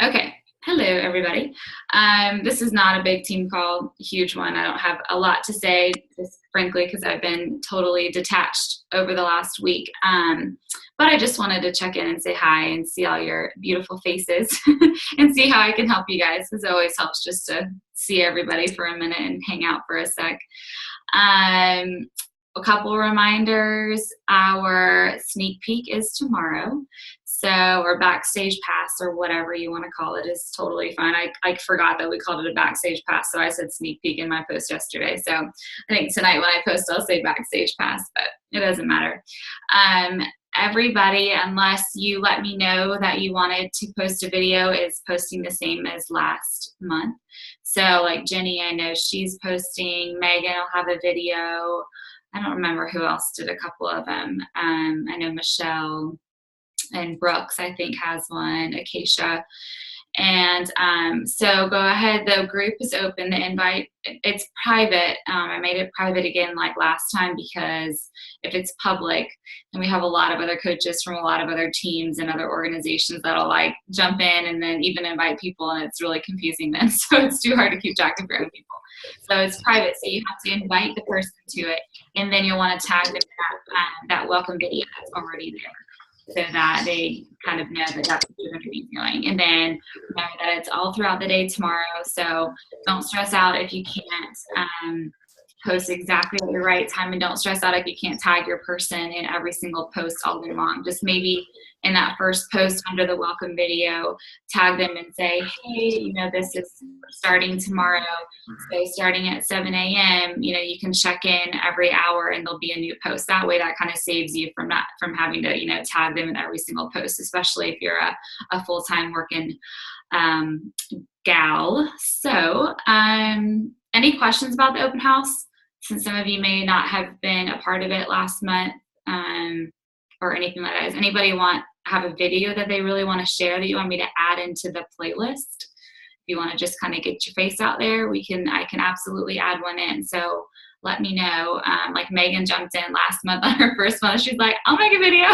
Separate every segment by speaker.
Speaker 1: Okay. Hello, everybody. This is not a big team call, a huge one. I don't have a lot to say, just frankly, because I've been totally detached over the last week. But I just wanted to check in and say hi and see all your beautiful faces and see how I can help you guys, because it always helps just to see everybody for a minute and hang out for a sec. A couple reminders. Our sneak peek is tomorrow. So, or backstage pass, or whatever you want to call it, is totally fine. I forgot that we called it a backstage pass, so I said sneak peek in my post yesterday. So I think tonight when I post, I'll say backstage pass, but it doesn't matter. Everybody, unless you let me know that you wanted to post a video, is posting the same as last month. So like Jenny, I know she's posting. Megan will have a video. I don't remember who else did a couple of them. I know Michelle and Brooks, I think, has one, Acacia. And so go ahead. The group is open. The invite, it's private. I made it private again like last time, because if it's public, then we have a lot of other coaches from a lot of other teams and other organizations that'll like jump in and then even invite people, and it's really confusing then. So it's too hard to keep track of your own people. So it's private, so you have to invite the person to it, and then you'll want to tag them in that welcome video that's already there, so that they kind of know that that's what you're going to be doing. And then remember that it's all throughout the day tomorrow, so don't stress out if you can't post exactly at the right time, and don't stress out if you can't tag your person in every single post all day long. Just maybe in that first post under the welcome video, tag them and say, hey, this is starting tomorrow. So starting at 7 a.m., you can check in every hour and there'll be a new post. That way that kind of saves you from having to, tag them in every single post, especially if you're a full-time working gal. So any questions about the open house? Since some of you may not have been a part of it last month or anything like that. Does anybody have a video that they really want to share that you want me to add into the playlist? If you want to just kind of get your face out there, I can absolutely add one in. So let me know. Like Megan jumped in last month on her first month. She's like, I'll make a video.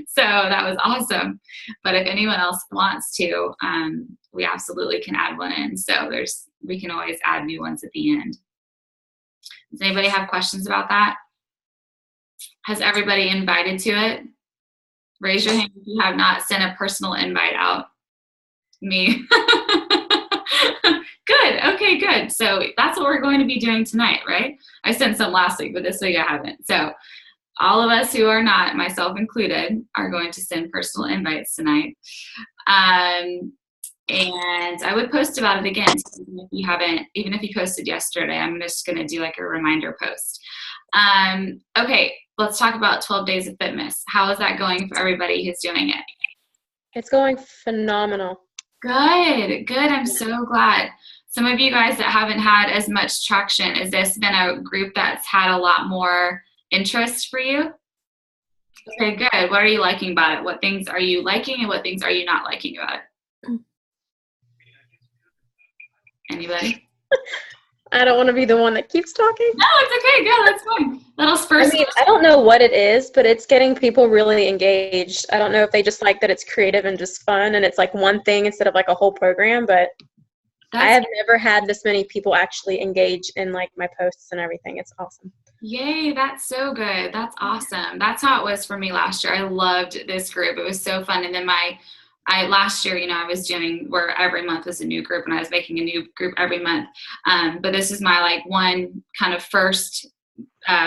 Speaker 1: So that was awesome. But if anyone else wants to, we absolutely can add one in. So we can always add new ones at the end. Does anybody have questions about that? Has everybody invited to it? Raise your hand if you have not sent a personal invite out. Me. Good. Okay, good. So that's what we're going to be doing tonight, right? I sent some last week, but this week I haven't. So all of us who are not, myself included, are going to send personal invites tonight. And I would post about it again, even if you posted yesterday. I'm just going to do like a reminder post. Okay, let's talk about 12 Days of Fitmas. How is that going for everybody who's doing it?
Speaker 2: It's going phenomenal.
Speaker 1: Good. I'm so glad. Some of you guys that haven't had as much traction, has this been a group that's had a lot more interest for you? Okay, good. What are you liking about it? What things are you liking and what things are you not liking about it? Anybody?
Speaker 2: I don't want to be the one that keeps talking.
Speaker 1: No, it's okay. Go. That's fine.
Speaker 2: I don't know what it is, but it's getting people really engaged. I don't know if they just like that it's creative and just fun, and it's like one thing instead of like a whole program, but I have never had this many people actually engage in like my posts and everything. It's awesome.
Speaker 1: Yay, that's so good. That's awesome. That's how it was for me last year. I loved this group. It was so fun. And then last year, I was doing where every month was a new group, and I was making a new group every month. But this is my like one kind of first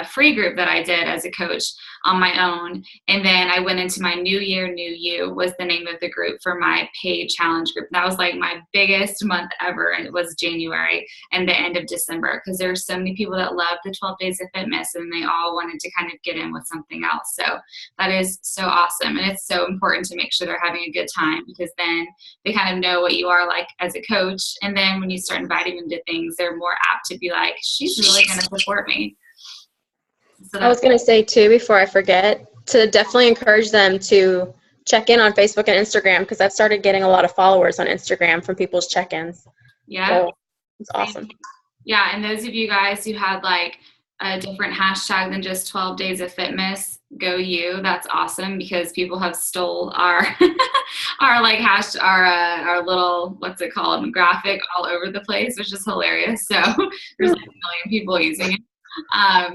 Speaker 1: free group that I did as a coach on my own. And then I went into my New Year, New You was the name of the group for my paid challenge group. That was like my biggest month ever. And it was January and the end of December, because there are so many people that love the 12 Days of Fitmas, and they all wanted to kind of get in with something else. So that is so awesome. And it's so important to make sure they're having a good time, because then they kind of know what you are like as a coach. And then when you start inviting them to things, they're more apt to be like, she's really going to support me. So
Speaker 2: I was going to say too, before I forget, to definitely encourage them to check in on Facebook and Instagram, because I've started getting a lot of followers on Instagram from people's check-ins.
Speaker 1: Yeah.
Speaker 2: So it's awesome.
Speaker 1: Yeah, and those of you guys who had like a different hashtag than just 12 Days of Fitmas, go you. That's awesome because people have stole our our like our little, what's it called, graphic all over the place, which is hilarious. So there's like a million people using it.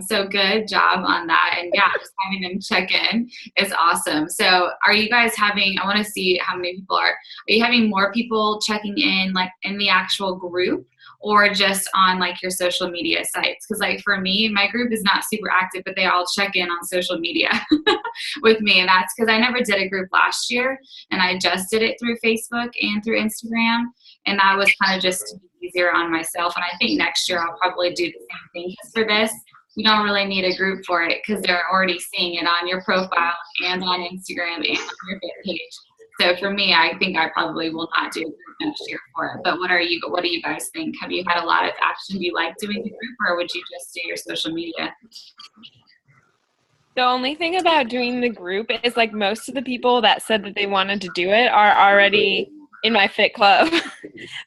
Speaker 1: So good job on that. And yeah, just having them check in is awesome. So are you guys having, I want to see how many people are you having more people checking in like in the actual group or just on like your social media sites? Because like for me, my group is not super active, but they all check in on social media with me. And that's because I never did a group last year and I just did it through Facebook and through Instagram. And that was kind of just to be easier on myself. And I think next year I'll probably do the same thing. Because for this, you don't really need a group for it because they're already seeing it on your profile and on Instagram and on your page. So for me, I think I probably will not do a group next year for it. But what do you guys think? Have you had a lot of action? Do you like doing the group or would you just do your social media?
Speaker 3: The only thing about doing the group is like most of the people that said that they wanted to do it are already in my fit club.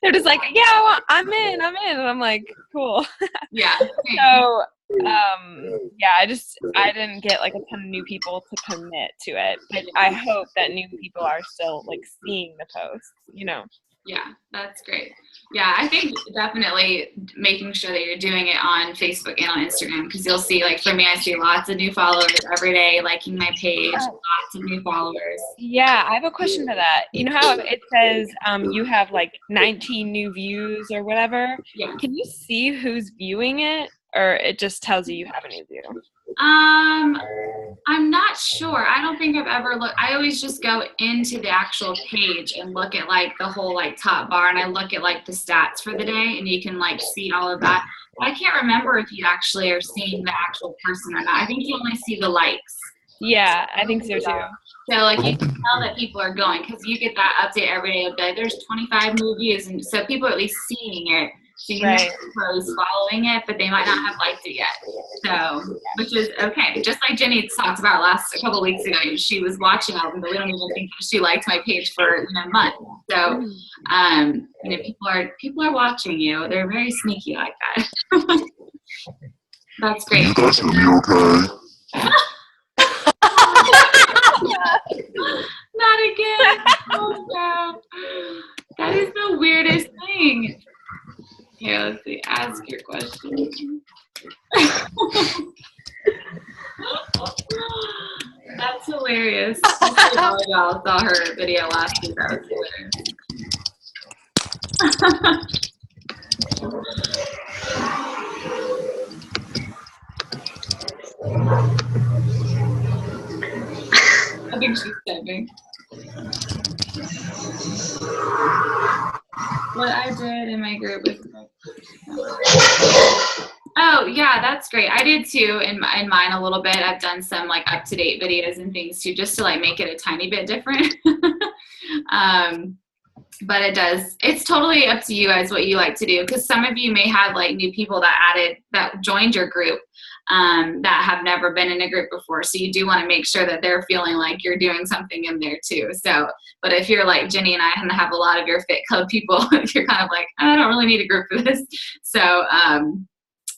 Speaker 3: They're just like, yeah, I'm in. And I'm like, cool.
Speaker 1: Yeah.
Speaker 3: So, yeah, I didn't get like a ton of new people to commit to it, but I hope that new people are still like seeing the posts, you know?
Speaker 1: Yeah, that's great. Yeah, I think definitely making sure that you're doing it on Facebook and on Instagram because you'll see, like for me, I see lots of new followers every day liking my page, lots of new followers.
Speaker 3: Yeah, I have a question to that. You know how it says you have like 19 new views or whatever?
Speaker 1: Yeah.
Speaker 3: Can you see who's viewing it or it just tells you have a new view?
Speaker 1: I'm not sure. I don't think I've ever looked. I always just go into the actual page and look at like the whole like top bar and I look at like the stats for the day and you can like see all of that. But I can't remember if you actually are seeing the actual person or not. I think you only see the likes.
Speaker 3: Yeah, I think so too.
Speaker 1: So like you can tell that people are going because you get that update every day of like there's 25 new views and so people are at least seeing it. So you know who's following it, but they might not have liked it yet. So, which is okay. Just like Jenny talked about a couple of weeks ago, she was watching all of them, but we don't even think she liked my page for a month. So, people are watching you. They're very sneaky like that. That's great.
Speaker 4: You guys hear me okay?
Speaker 1: Not again. Oh, no. That is the weirdest thing. Okay, let's see. Ask your question. That's hilarious. I saw her video last week. That was hilarious. I think she's typing. What I did in my group was oh yeah, that's great. I did too in mine a little bit. I've done some like up-to-date videos and things too, just to like make it a tiny bit different. But it's totally up to you guys what you like to do because some of you may have like new people that joined your group that have never been in a group before. So you do want to make sure that they're feeling like you're doing something in there too. So, but if you're like Jenny and I and have a lot of your fit club people, you're kind of like, I don't really need a group for this. So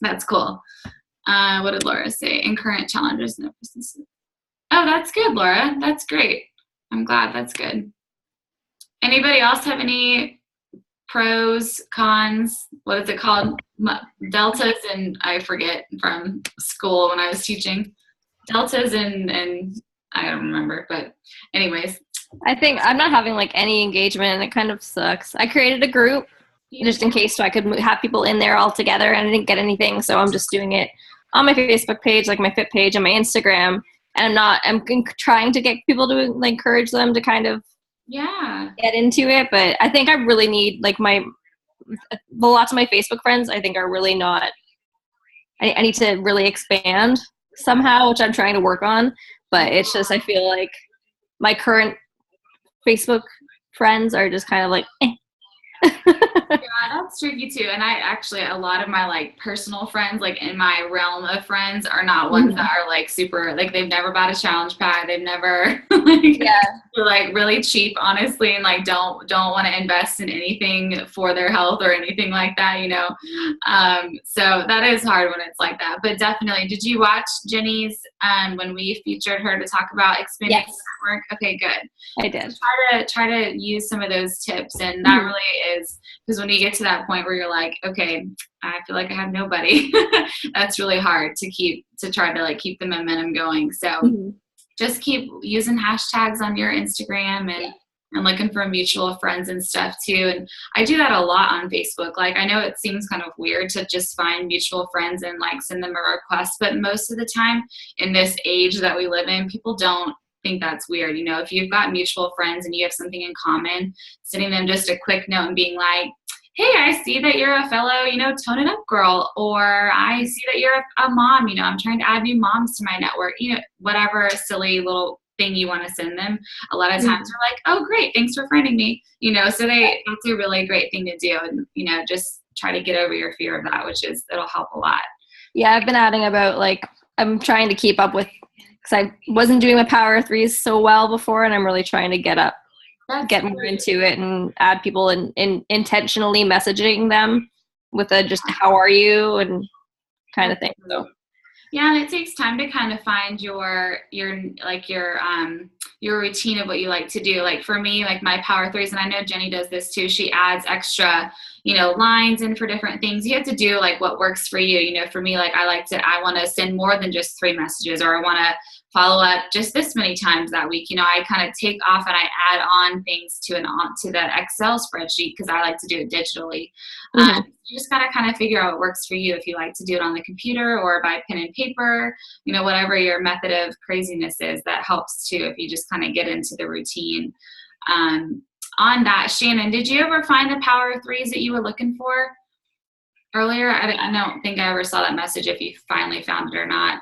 Speaker 1: that's cool. What did Laura say? In current challenges, no business. Oh, that's good, Laura. That's great. I'm glad. That's good. Anybody else have any pros, cons, what is it called? Deltas and I forget from school when I was teaching. Deltas and I don't remember, but anyways.
Speaker 5: I think I'm not having like any engagement and it kind of sucks. I created a group just in case so I could have people in there all together and I didn't get anything. So I'm just doing it on my Facebook page, like my Fit page and my Instagram. And I'm trying to get people to like, encourage them to kind of get into it. But I think I really need like lots of my Facebook friends I think are really not, I need to really expand somehow, which I'm trying to work on. But it's just, I feel like my current Facebook friends are just kind of like, eh.
Speaker 1: Yeah, that's tricky too. And I actually, a lot of my like personal friends, like in my realm of friends, are not ones that are like super, like they've never bought a challenge pad. They've never, they're like really cheap, honestly, and like don't want to invest in anything for their health or anything like that, you know. So that is hard when it's like that. But definitely, did you watch Jenny's when we featured her to talk about expanding
Speaker 5: Yes.
Speaker 1: the network? Okay, good.
Speaker 5: I did.
Speaker 1: Try to use some of those tips, and that really is, because when you get to that point where you're like, okay, I feel like I have nobody, that's really hard to try to like keep the momentum going. So just keep using hashtags on your Instagram and looking for mutual friends and stuff too. And I do that a lot on Facebook. Like, I know it seems kind of weird to just find mutual friends and like send them a request, but most of the time in this age that we live in, people don't think that's weird. You know, if you've got mutual friends and you have something in common, sending them just a quick note and being like, hey, I see that you're a fellow, you know, Tone It Up girl, or I see that you're a mom, you know, I'm trying to add new moms to my network, you know, whatever silly little thing you want to send them. A lot of times they're like, oh, great, thanks for friending me, you know, so that's a really great thing to do. And, you know, just try to get over your fear of that, it'll help a lot.
Speaker 5: Yeah, I've been adding about like, I'm trying to keep up with, because I wasn't doing my power threes so well before, and I'm really trying to get more into it and add people and intentionally messaging them with a just how are you and kind of thing. So
Speaker 1: yeah, and it takes time to kind of find your routine of what you like to do. Like for me, like my power threes, and I know Jenny does this too, she adds extra, you know, lines in for different things. You have to do like what works for you. You know, for me, like I want to send more than just 3 messages, or I want to follow up just this many times that week. You know, I kind of take off and I add on things to the Excel spreadsheet because I like to do it digitally. You just got to kind of figure out what works for you. If you like to do it on the computer or by pen and paper, you know, whatever your method of craziness is, that helps too if you just kind of get into the routine. On that, Shannon, did you ever find the power threes that you were looking for earlier? I don't think I ever saw that message if you finally found it or not.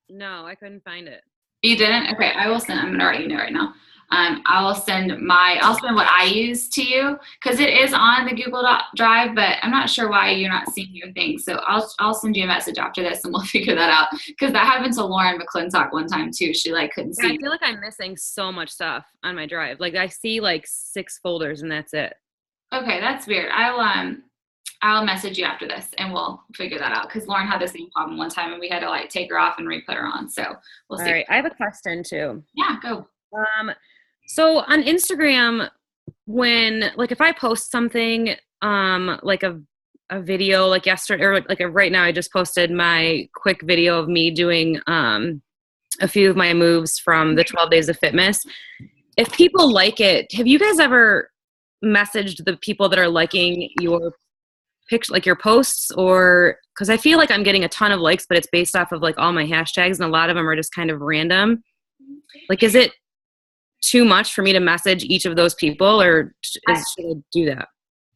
Speaker 4: No, I couldn't find it.
Speaker 1: You didn't? Okay, I'm going to write you know right now. I'll send what I use to you, because it is on the Google Drive, but I'm not sure why you're not seeing your thing. So I'll send you a message after this and we'll figure that out, because that happened to Lauren McClintock one time too. She like couldn't see.
Speaker 4: I feel like I'm missing so much stuff on my drive. Like I see like 6 folders and that's it.
Speaker 1: Okay, that's weird. I'll message you after this and we'll figure that out, because Lauren had the same problem one time and we had to like take her off and re-put her on. So we'll see.
Speaker 4: All right, I have a question too.
Speaker 1: Yeah, go.
Speaker 4: So on Instagram, when like if I post something like a video like yesterday, or like right now, I just posted my quick video of me doing a few of my moves from the 12 Days of Fitness. If people like it, have you guys ever messaged the people that are liking your picture, like your posts? Or because I feel like I'm getting a ton of likes, but it's based off of like all my hashtags, and a lot of them are just kind of random. Like, is it too much for me to message each of those people, or should I do that?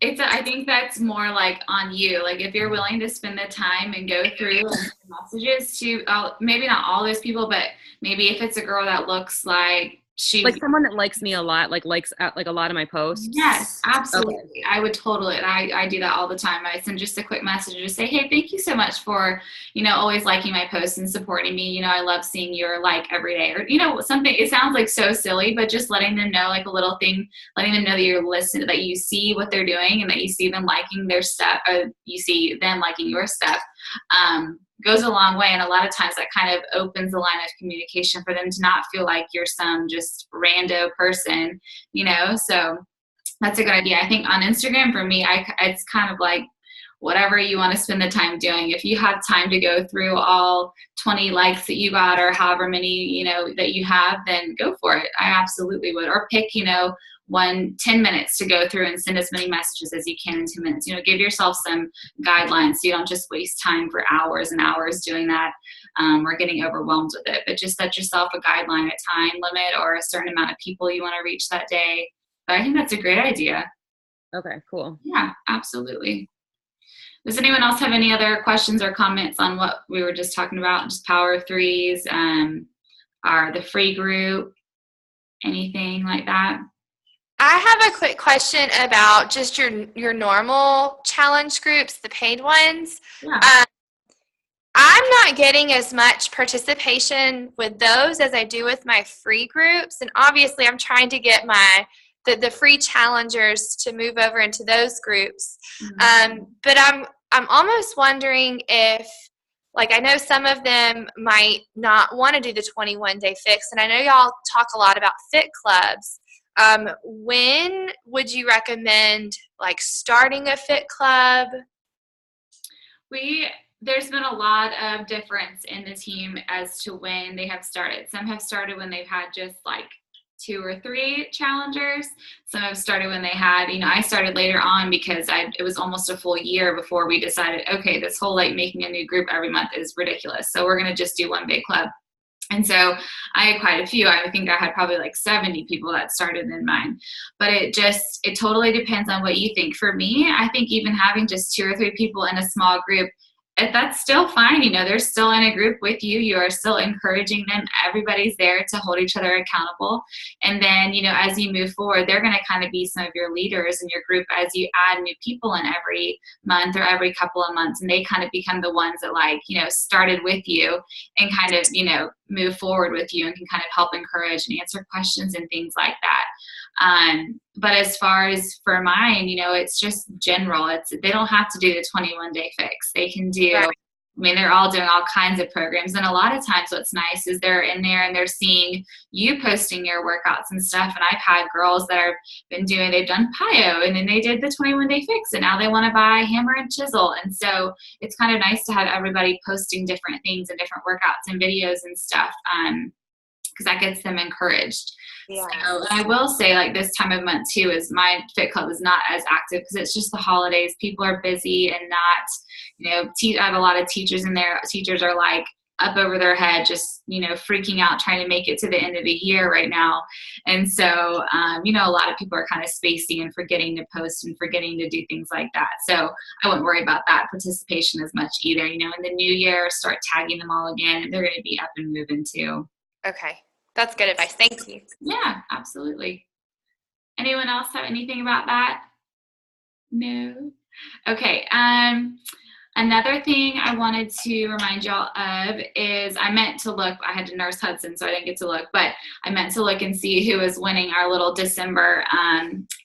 Speaker 1: I think that's more like on you. Like if you're willing to spend the time and go through messages to maybe not all those people, but maybe if it's a girl that looks like she,
Speaker 4: like someone that likes me a lot, like likes like a lot of my posts.
Speaker 1: Yes, absolutely.
Speaker 4: Okay.
Speaker 1: I would totally. And I do that all the time. I send just a quick message to say, hey, thank you so much for, you know, always liking my posts and supporting me. You know, I love seeing your like every day, or, you know, something, it sounds like so silly, but just letting them know, like a little thing, letting them know that you're listening, that you see what they're doing and that you see them liking their stuff, or you see them liking your stuff. Goes a long way, and a lot of times that kind of opens the line of communication for them to not feel like you're some just rando person, you know. So that's a good idea. I think on Instagram for me, it's kind of like whatever you want to spend the time doing. If you have time to go through all 20 likes that you got, or however many, you know, that you have, then go for it. I absolutely would. Or pick, you know, 10 minutes to go through and send as many messages as you can in 2 minutes. You know, give yourself some guidelines so you don't just waste time for hours and hours doing that, or getting overwhelmed with it. But just set yourself a guideline, a time limit, or a certain amount of people you want to reach that day. But I think that's a great idea.
Speaker 4: Okay, cool.
Speaker 1: Yeah, absolutely. Does anyone else have any other questions or comments on what we were just talking about? Just power threes, or the free group, anything like that?
Speaker 6: I have a quick question about just your normal challenge groups, the paid ones.
Speaker 1: Yeah.
Speaker 6: I'm not getting as much participation with those as I do with my free groups, and obviously I'm trying to get the free challengers to move over into those groups. But I'm almost wondering if like I know some of them might not want to do the 21-day fix, and I know y'all talk a lot about fit clubs. When would you recommend like starting a fit club?
Speaker 1: There's been a lot of difference in the team as to when they have started. Some have started when they've had just like 2 or 3 challengers. Some have started when they had, I started later on because it was almost a full year before we decided, okay, this whole like making a new group every month is ridiculous. So we're going to just do one big club. And so I had quite a few. I think I had probably like 70 people that started in mine. But it totally depends on what you think. For me, I think even having just 2 or 3 people in a small group, that's still fine. They're still in a group with you. You are still encouraging them. Everybody's there to hold each other accountable. And then, as you move forward, they're going to kind of be some of your leaders in your group as you add new people in every month or every couple of months. And they kind of become the ones that started with you and kind of, move forward with you and can kind of help encourage and answer questions and things like that. But as far as for mine, it's just general. They don't have to do the 21-day fix. They can do,
Speaker 6: Right.
Speaker 1: They're all doing all kinds of programs. And a lot of times what's nice is they're in there and they're seeing you posting your workouts and stuff. And I've had girls that they've done PiYo and then they did the 21-day fix and now they want to buy hammer and chisel. And so it's kind of nice to have everybody posting different things and different workouts and videos and stuff. Because that gets them encouraged.
Speaker 6: Yeah.
Speaker 1: So, and I will say, like this time of month too, is my fit club is not as active because it's just the holidays. People are busy and not, I have a lot of teachers in there. Teachers are like up over their head, just, freaking out, trying to make it to the end of the year right now. And so, a lot of people are kind of spacey and forgetting to post and forgetting to do things like that. So I wouldn't worry about that participation as much either. In the new year, start tagging them all again and they're going to be up and moving too.
Speaker 6: Okay. That's good advice. Thank you.
Speaker 1: Yeah, absolutely. Anyone else have anything about that? No? Okay. Another thing I wanted to remind y'all of is I meant to look. I had to nurse Hudson, so I didn't get to look. But I meant to look and see who was winning our little December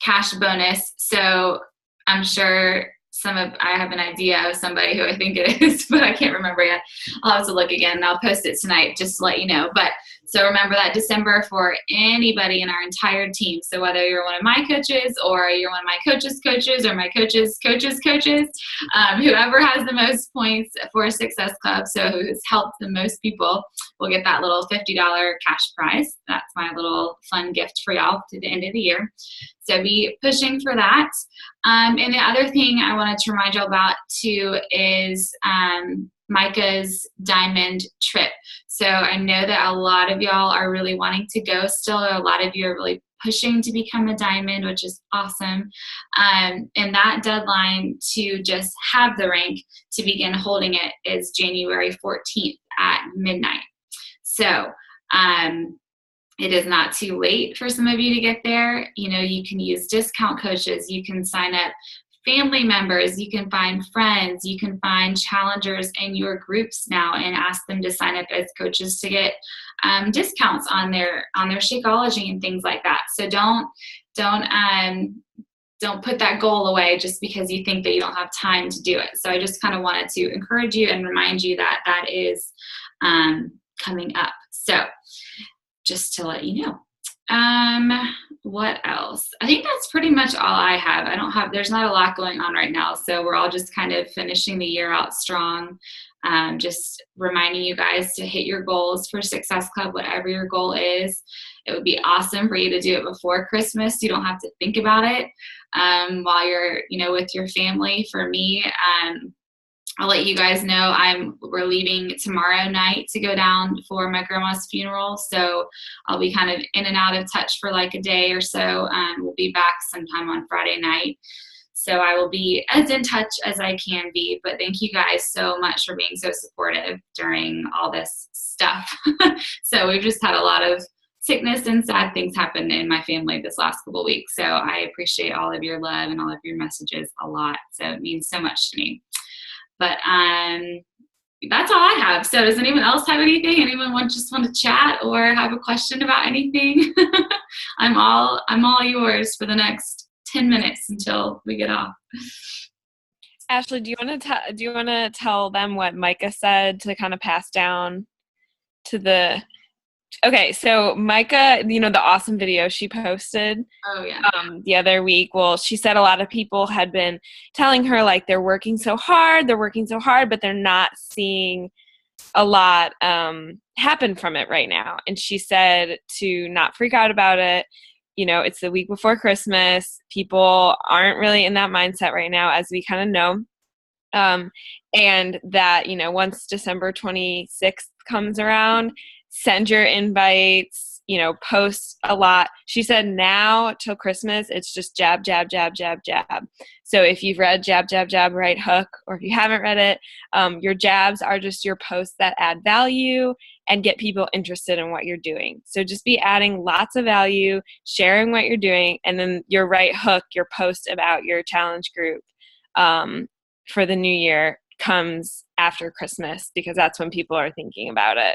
Speaker 1: cash bonus. So I'm sure I have an idea of somebody who I think it is, but I can't remember yet. I'll have to look again and I'll post it tonight just to let you know. But so remember that December for anybody in our entire team. So whether you're one of my coaches or you're one of my coaches' coaches or my coaches' coaches' coaches, whoever has the most points for a Success Club, so who's helped the most people, will get that little $50 cash prize. That's my little fun gift for y'all to the end of the year. So be pushing for that. And the other thing I wanted to remind y'all about too is Micah's diamond trip. So I know that a lot of y'all are really wanting to go still. A lot of you are really pushing to become a diamond, which is awesome. And that deadline to just have the rank to begin holding it is January 14th at midnight. So it is not too late for some of you to get there. You can use discount coaches. You can sign up family members. You can find friends. You can find challengers in your groups now and ask them to sign up as coaches to get discounts on their Shakeology and things like that. So don't put that goal away just because you think that you don't have time to do it. So I just kind of wanted to encourage you and remind you that that is coming up. So just to let you know. What else? I think that's pretty much all I have. There's not a lot going on right now. So we're all just kind of finishing the year out strong. Just reminding you guys to hit your goals for Success Club, whatever your goal is. It would be awesome for you to do it before Christmas. You don't have to think about it while you're, with your family. For me, I'll let you guys know we're leaving tomorrow night to go down for my grandma's funeral. So I'll be kind of in and out of touch for like a day or so. We'll be back sometime on Friday night. So I will be as in touch as I can be. But thank you guys so much for being so supportive during all this stuff. So we've just had a lot of sickness and sad things happen in my family this last couple of weeks. So I appreciate all of your love and all of your messages a lot. So it means so much to me. But that's all I have. So does anyone else have anything? Anyone just want to chat or have a question about anything? I'm all yours for the next 10 minutes until we get off.
Speaker 3: Ashley, do you want to tell them what Micah said to kind of pass down to the? Okay, so Micah, the awesome video she posted
Speaker 1: Oh yeah.
Speaker 3: the other week. Well, she said a lot of people had been telling her like they're working so hard, but they're not seeing a lot happen from it right now. And she said to not freak out about it. It's the week before Christmas. People aren't really in that mindset right now, as we kind of know. And that, once December 26th comes around, send your invites, post a lot. She said now till Christmas, it's just jab, jab, jab, jab, jab. So if you've read Jab, Jab, Jab, Right Hook, or if you haven't read it, your jabs are just your posts that add value and get people interested in what you're doing. So just be adding lots of value, sharing what you're doing, and then your right hook, your post about your challenge group for the new year comes after Christmas, because that's when people are thinking about it.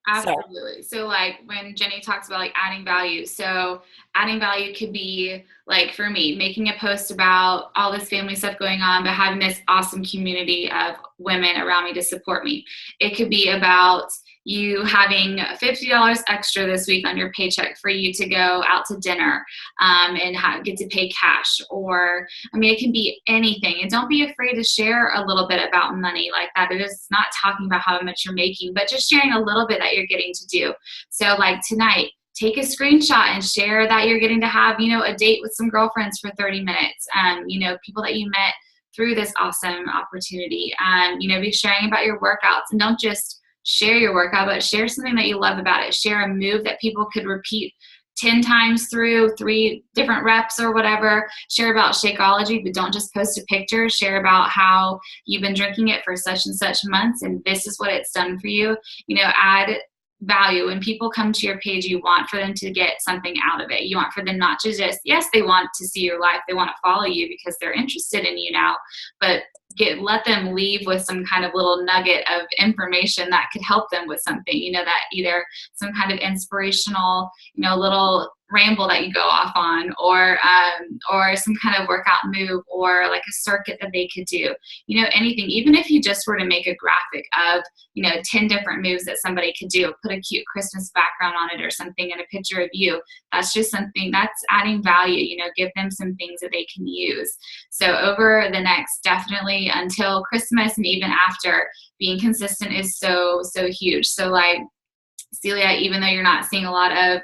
Speaker 1: Absolutely. So like when Jenny talks about like adding value, so adding value could be like for me, making a post about all this family stuff going on, but having this awesome community of women around me to support me. It could be about you having $50 extra this week on your paycheck for you to go out to dinner and get to pay cash. Or, it can be anything. And don't be afraid to share a little bit about money like that. It is not talking about how much you're making, but just sharing a little bit that you're getting to do. So like tonight, take a screenshot and share that you're getting to have, a date with some girlfriends for 30 minutes. People that you met through this awesome opportunity. Be sharing about your workouts, and don't just share your workout, but share something that you love about it. Share a move that people could repeat 10 times through 3 different reps or whatever. Share about Shakeology, but don't just post a picture. Share about how you've been drinking it for such and such months, and this is what it's done for you. Add value. When people come to your page, you want for them to get something out of it. You want for them not to just, yes, they want to see your life. They want to follow you because they're interested in you now, but let them leave with some kind of little nugget of information that could help them with something, that either some kind of inspirational, little ramble that you go off on, or some kind of workout move, or like a circuit that they could do, anything. Even if you just were to make a graphic of, 10 different moves that somebody could do, put a cute Christmas background on it or something, and a picture of you. That's just something that's adding value, give them some things that they can use. So over the next, definitely until Christmas and even after, being consistent is so, so huge. So like Celia, even though you're not seeing a lot of,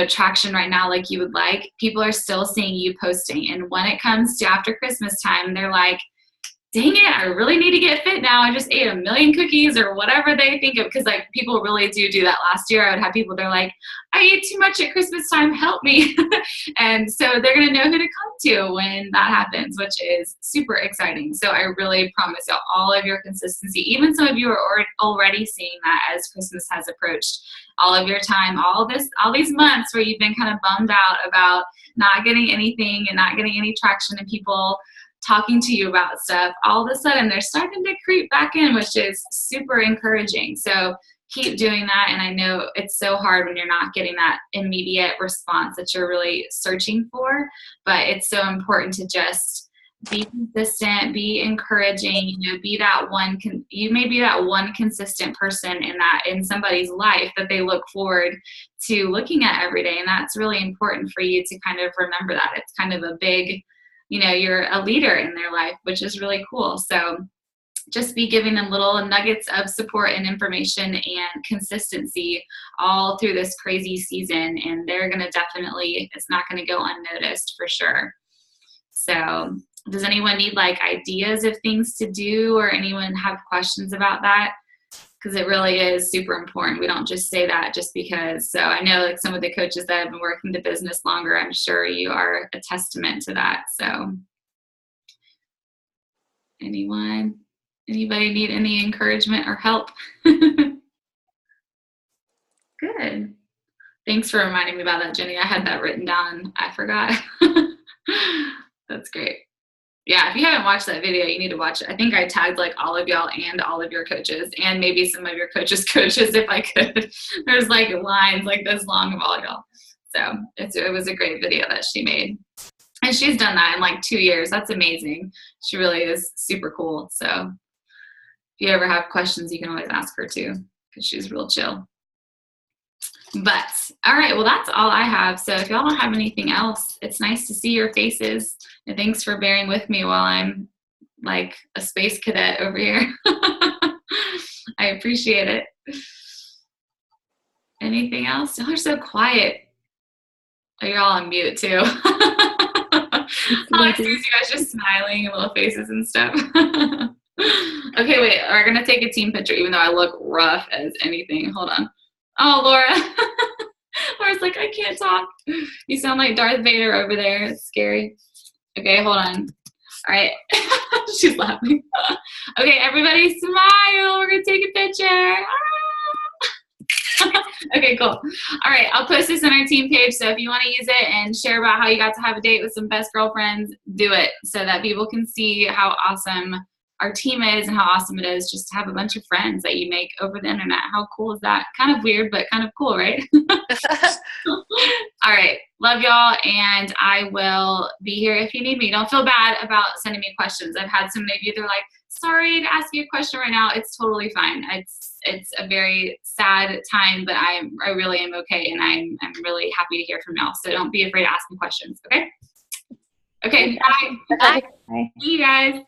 Speaker 1: traction right now like you would like, people are still seeing you posting. And when it comes to after Christmas time, they're like, dang it, I really need to get fit now. I just ate 1 million cookies or whatever they think of. Because like people really do that. Last year I would have people, they're like, I ate too much at Christmas time, help me. And so they're going to know who to come to when that happens, which is super exciting. So I really promise you all of your consistency, even some of you are already seeing that as Christmas has approached, all of your time, all these months where you've been kind of bummed out about not getting anything and not getting any traction and people talking to you about stuff, all of a sudden they're starting to creep back in, which is super encouraging. So keep doing that. And I know it's so hard when you're not getting that immediate response that you're really searching for, but it's so important to just be consistent, be encouraging, be that one, you may be that one consistent person in somebody's life that they look forward to looking at every day. And that's really important for you to kind of remember that. It's kind of a big, you're a leader in their life, which is really cool. So just be giving them little nuggets of support and information and consistency all through this crazy season. And they're going to definitely, it's not going to go unnoticed for sure. So does anyone need like ideas of things to do, or anyone have questions about that? Because it really is super important. We don't just say that just because. So I know like some of the coaches that have been working the business longer, I'm sure you are a testament to that. So anybody need any encouragement or help? Good. Thanks for reminding me about that, Jenny. I had that written down. I forgot. That's great. Yeah, if you haven't watched that video, you need to watch it. I think I tagged like all of y'all and all of your coaches, and maybe some of your coaches' coaches if I could. There's like lines like this long of all y'all. So it was a great video that she made. And she's done that in like 2 years. That's amazing. She really is super cool. So if you ever have questions, you can always ask her too, because she's real chill. But all right, well, that's all I have. So if y'all don't have anything else, it's nice to see your faces. And thanks for bearing with me while I'm like a space cadet over here. I appreciate it. Anything else? Y'all are so quiet. Oh, you're all on mute too. I like seeing you guys just smiling and little faces and stuff. Okay, wait, we're gonna take a team picture even though I look rough as anything. Hold on. Oh, Laura. Laura's like, I can't talk. You sound like Darth Vader over there. It's scary. Okay, hold on. All right. She's laughing. Okay, everybody smile. We're gonna take a picture. Okay, cool. All right, I'll post this on our team page. So if you want to use it and share about how you got to have a date with some best girlfriends, do it so that people can see how awesome our team is and how awesome it is just to have a bunch of friends that you make over the internet. How cool is that? Kind of weird, but kind of cool, right? All right. Love y'all. And I will be here if you need me. Don't feel bad about sending me questions. I've had some maybe they're like, sorry to ask you a question right now. It's totally fine. It's a very sad time, but I really am okay. And I'm really happy to hear from y'all. So don't be afraid to ask me questions. Okay. Okay. Bye.
Speaker 5: Bye.
Speaker 3: Bye.
Speaker 1: See you guys.